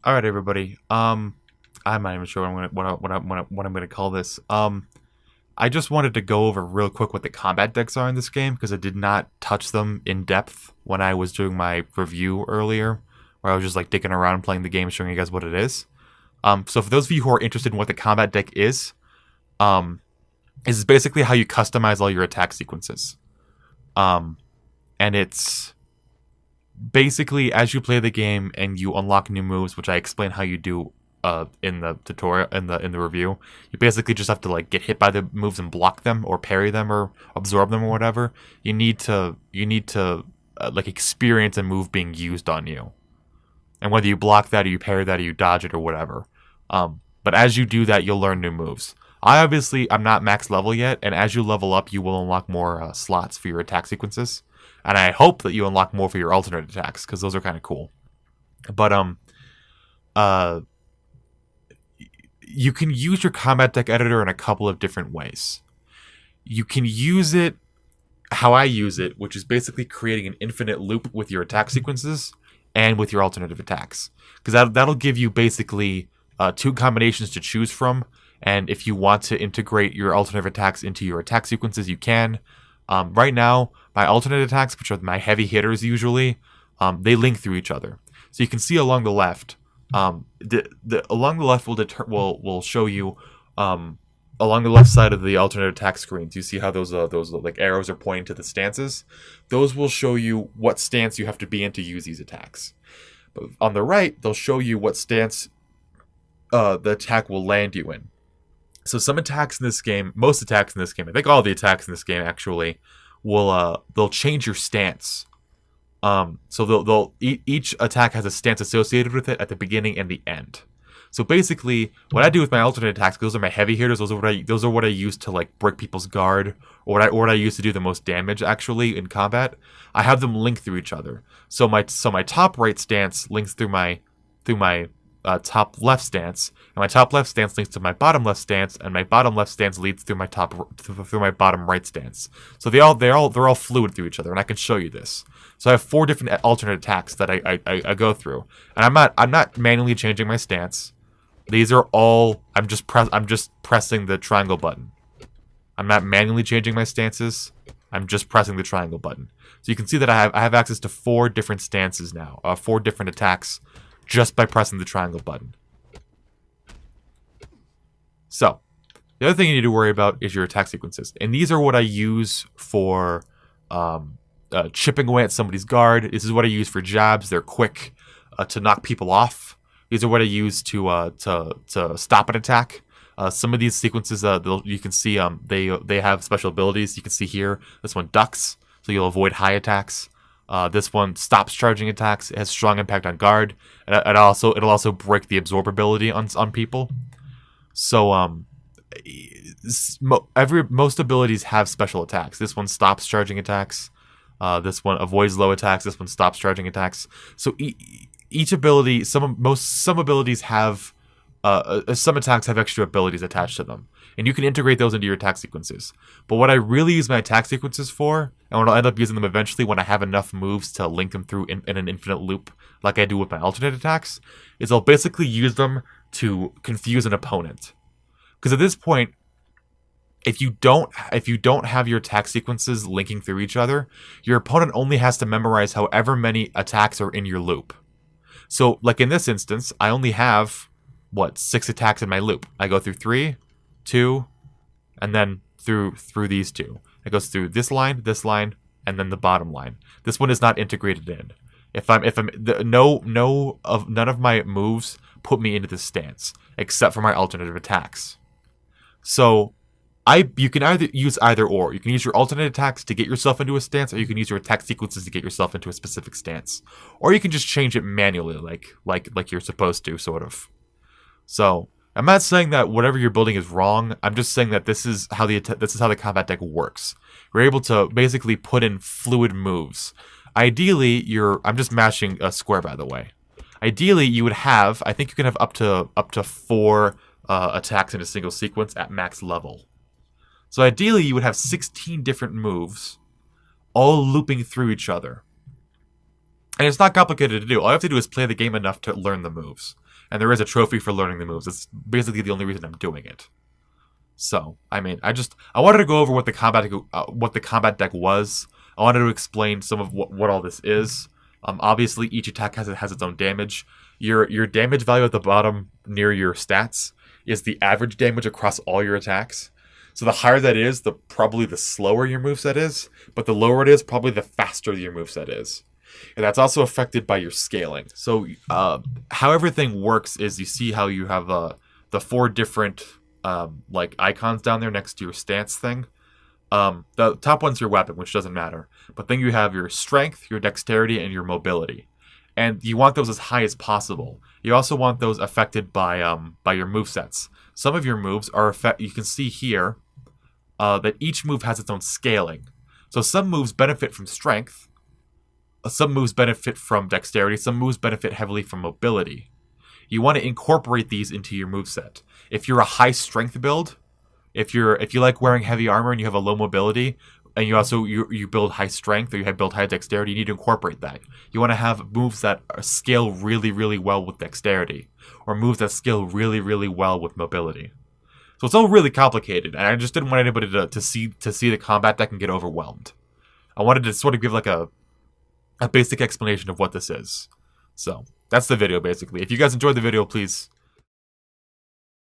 All right, everybody. I'm not even sure what I'm gonna call this. I just wanted to go over real quick what the combat decks are in this game because I did not touch them in depth when I was doing my review earlier, where I was just like digging around playing the game, showing you guys what it is. So for those of you who are interested in what the combat deck um, is basically how you customize all your attack sequences. Um, and it's basically as you play the game and you unlock new moves, which I explain how you do in the tutorial in the review. You basically just have to like get hit by the moves and block them or parry them or absorb them or whatever. You need to like experience a move being used on you, and whether you block that or you parry that or you dodge it or whatever. But as you do that, you'll learn new moves. I'm not max level yet, and as you level up, you will unlock more slots for your attack sequences, and I hope that you unlock more for your alternate attacks because those are kind of cool. But uh, you can use your combat deck editor in a couple of different ways. You can use it how I use it, which is basically creating an infinite loop with your attack sequences and with your alternative attacks, because that'll give you basically two combinations to choose from. And if you want to integrate your alternative attacks into your attack sequences, you can. Right now, my alternate attacks, which are my heavy hitters usually, they link through each other. So you can see along the left, along the left will show you along the left side of the alternate attack screen. Do you see how those like arrows are pointing to the stances? Those will show you what stance you have to be in to use these attacks. But on the right, they'll show you what stance the attack will land you in. So some attacks in this game, most attacks in this game, I think all the attacks in this game actually will they'll change your stance. So each attack has a stance associated with it at the beginning and the end. So basically, what I do with my alternate attacks, those are my heavy hitters. Those are what I use to like break people's guard, or what I use to do the most damage actually in combat. I have them link through each other. So my top right stance links through my top left stance, and my top left stance links to my bottom left stance, and my bottom left stance leads through my bottom right stance. So they're all fluid through each other, and I can show you this. So I have 4 different alternate attacks that I go through, and I'm not manually changing my stance. These are all I'm just pressing the triangle button. I'm not manually changing my stances. I'm just pressing the triangle button. So you can see that I have access to 4 different stances now, 4 different attacks, just by pressing the triangle button. So, the other thing you need to worry about is your attack sequences. And these are what I use for chipping away at somebody's guard. This is what I use for jabs. They're quick to knock people off. These are what I use to stop an attack. Some of these sequences, you can see they have special abilities. You can see here, this one ducks, so you'll avoid high attacks. This one stops charging attacks. It has strong impact on guard. It'll also break the absorbability on people. So most abilities have special attacks. This one stops charging attacks. This one avoids low attacks. This one stops charging attacks. So each ability, some abilities have some attacks have extra abilities attached to them, and you can integrate those into your attack sequences. But what I really use my attack sequences for, and what I'll end up using them eventually when I have enough moves to link them through in an infinite loop, like I do with my alternate attacks, is I'll basically use them to confuse an opponent. Because at this point, if you don't have your attack sequences linking through each other, your opponent only has to memorize however many attacks are in your loop. So, like in this instance, I only have 6 attacks in my loop. I go through 3, 2, and then through these 2. It goes through this line, and then the bottom line. This one is not integrated in. None of my moves put me into this stance except for my alternative attacks. So you can either use either or. You can use your alternate attacks to get yourself into a stance, or you can use your attack sequences to get yourself into a specific stance. Or you can just change it manually, like you're supposed to, sort of. So I'm not saying that whatever you're building is wrong. I'm just saying that this is how the combat deck works. You're able to basically put in fluid moves. Ideally, I'm just mashing a square, by the way. Ideally, you would have, I think you can have up to 4 attacks in a single sequence at max level. So ideally, you would have 16 different moves, all looping through each other. And it's not complicated to do. All you have to do is play the game enough to learn the moves. And there is a trophy for learning the moves. That's basically the only reason I'm doing it. So, I mean, I wanted to go over what the combat deck was. I wanted to explain some of what all this is. Obviously, each attack has its own damage. Your damage value at the bottom near your stats is the average damage across all your attacks. So the higher that is, probably the slower your moveset is, but the lower it is, probably the faster your moveset is. And that's also affected by your scaling. So how everything works is you see how you have the 4 different like icons down there next to your stance thing. The top one's your weapon, which doesn't matter. But then you have your strength, your dexterity, and your mobility. And you want those as high as possible. You also want those affected by your movesets. Some of your moves are you can see here that each move has its own scaling. So some moves benefit from strength, some moves benefit from dexterity, some moves benefit heavily from mobility. You want to incorporate these into your moveset. If you're a high strength build, if you like wearing heavy armor and you have a low mobility, and you also you build high strength or you build high dexterity, you need to incorporate that. You want to have moves that scale really, really well with dexterity, or moves that scale really, really well with mobility. So it's all really complicated, and I just didn't want anybody to see the combat deck and get overwhelmed. I wanted to sort of give like a basic explanation of what this is. So that's the video basically. If you guys enjoyed the video, please